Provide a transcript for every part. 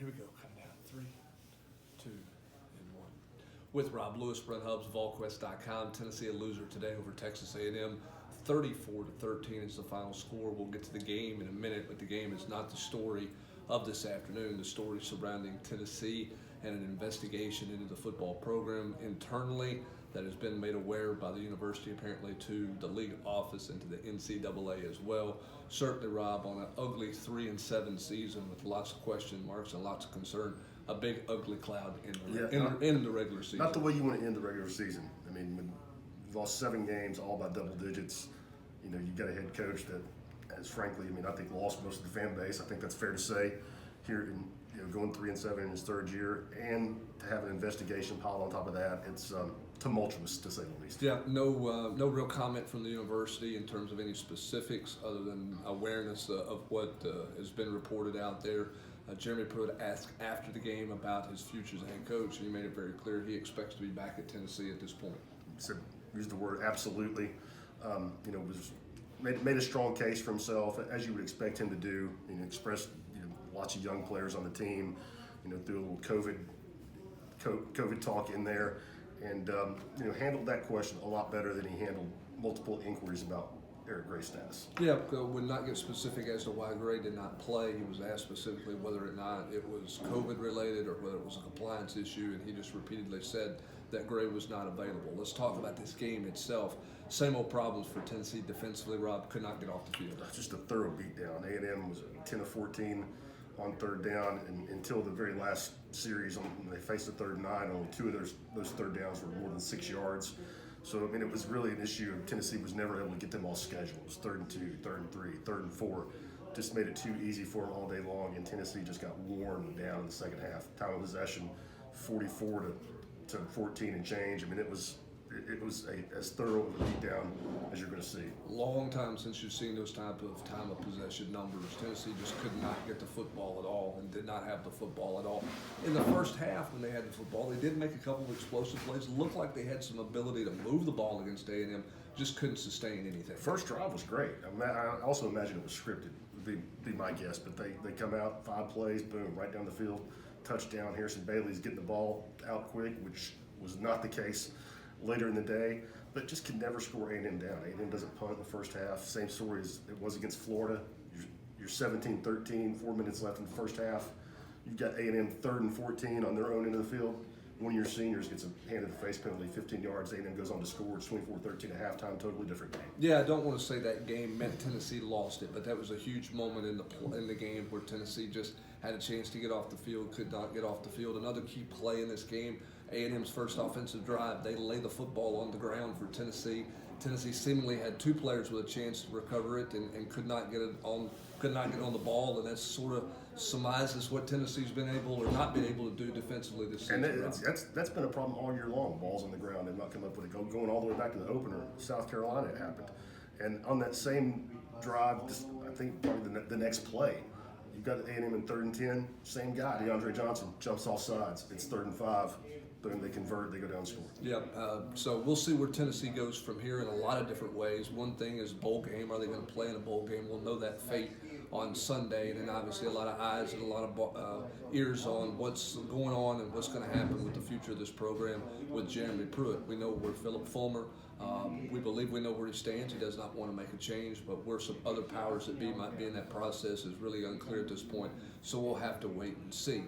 Here we go. Count down. 3, 2, and 1. With Rob Lewis, Brent Hubbs, Volquest.com. Tennessee a loser today over Texas A&M. 34-13 is the final score. We'll get to the game in a minute, but the game is not the story of this afternoon. The story surrounding Tennessee and an investigation into the football program internally that has been made aware by the university apparently to the league office and to the NCAA as well. Certainly, Rob, on an ugly 3-7 season with lots of question marks and lots of concern, a big ugly cloud in the regular season. Not the way you want to end the regular season. I mean, when you've lost 7 games, all by double digits, you've got a head coach that has frankly, I think lost most of the fan base. I think that's fair to say here in going 3-7 in his third year, and to have an investigation piled on top of that, it's tumultuous to say the least. Yeah, no real comment from the university in terms of any specifics other than awareness of what has been reported out there. Jeremy Pruitt asked after the game about his future as a head coach, and he made it very clear he expects to be back at Tennessee at this point. So used the word absolutely. Made a strong case for himself, as you would expect him to do. Expressed lots of young players on the team. Threw a little COVID talk in there, and handled that question a lot better than he handled multiple inquiries about Eric Gray's status. Yeah, would not get specific as to why Gray did not play. He was asked specifically whether or not it was COVID related or whether it was a compliance issue, and he just repeatedly said that Gray was not available. Let's talk about this game itself. Same old problems for Tennessee defensively. Rob could not get off the field. Just a thorough beatdown. A&M was 10 of 14 on third down, and until the very last series, when they faced a 3rd and 9, only 2 of those third downs were more than 6 yards. So, it was really an issue. Tennessee was never able to get them all scheduled. It was 3rd and 2, 3rd and 3, 3rd and 4. Just made it too easy for them all day long, and Tennessee just got worn down in the second half. Time of possession, 44 to 14 and change. It was as thorough of a beatdown as you're going to see. Long time since you've seen those type of time of possession numbers. Tennessee just could not get the football at all and did not have the football at all. In the first half, when they had the football, they did make a couple of explosive plays. It looked like they had some ability to move the ball against A&M, just couldn't sustain anything. First drive was great. I also imagine it was scripted, would be my guess. But they come out, 5 plays, boom, right down the field, touchdown. Harrison Bailey's getting the ball out quick, which was not the case later in the day, but just could never score A&M down. A&M doesn't punt in the first half. Same story as it was against Florida. You're 17-13, 4 minutes left in the first half. You've got A&M 3rd and 14 on their own end of the field. One of your seniors gets a hand-in-the-face penalty, 15 yards. A&M goes on to score. It's 24-13 at halftime. Totally different game. Yeah, I don't want to say that game meant Tennessee lost it, but that was a huge moment in the game where Tennessee just had a chance to get off the field, could not get off the field. Another key play in this game, A&M's first offensive drive, they lay the football on the ground for Tennessee. Tennessee seemingly had 2 players with a chance to recover it and could not get on the ball, and that sort of surmises what Tennessee's been able or not been able to do defensively this season. And that's been a problem all year long. Balls on the ground, they've not come up with it. Going all the way back to the opener, South Carolina, it happened. And on that same drive, I think probably the next play, you've got A&M in 3rd and 10, same guy, DeAndre Johnson, jumps off sides. It's 3rd and 5. Boom, they convert, they go down and score. Yeah, so we'll see where Tennessee goes from here in a lot of different ways. One thing is bowl game. Are they going to play in a bowl game? We'll know that fate on Sunday, and then obviously a lot of eyes and a lot of ears on what's going on and what's going to happen with the future of this program with Jeremy Pruitt. We know where Philip Fulmer, we believe we know where he stands. He does not want to make a change, but where some other powers that be might be in that process is really unclear at this point, so we'll have to wait and see.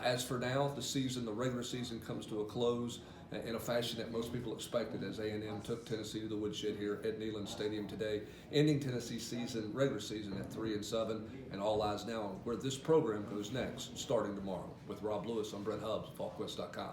As for now, the regular season comes to a close in a fashion that most people expected as A&M took Tennessee to the woodshed here at Neyland Stadium today, ending Tennessee's regular season at 3-7, and all eyes now on where this program goes next, starting tomorrow. With Rob Lewis, I'm Brent Hubbs, Volquest.com.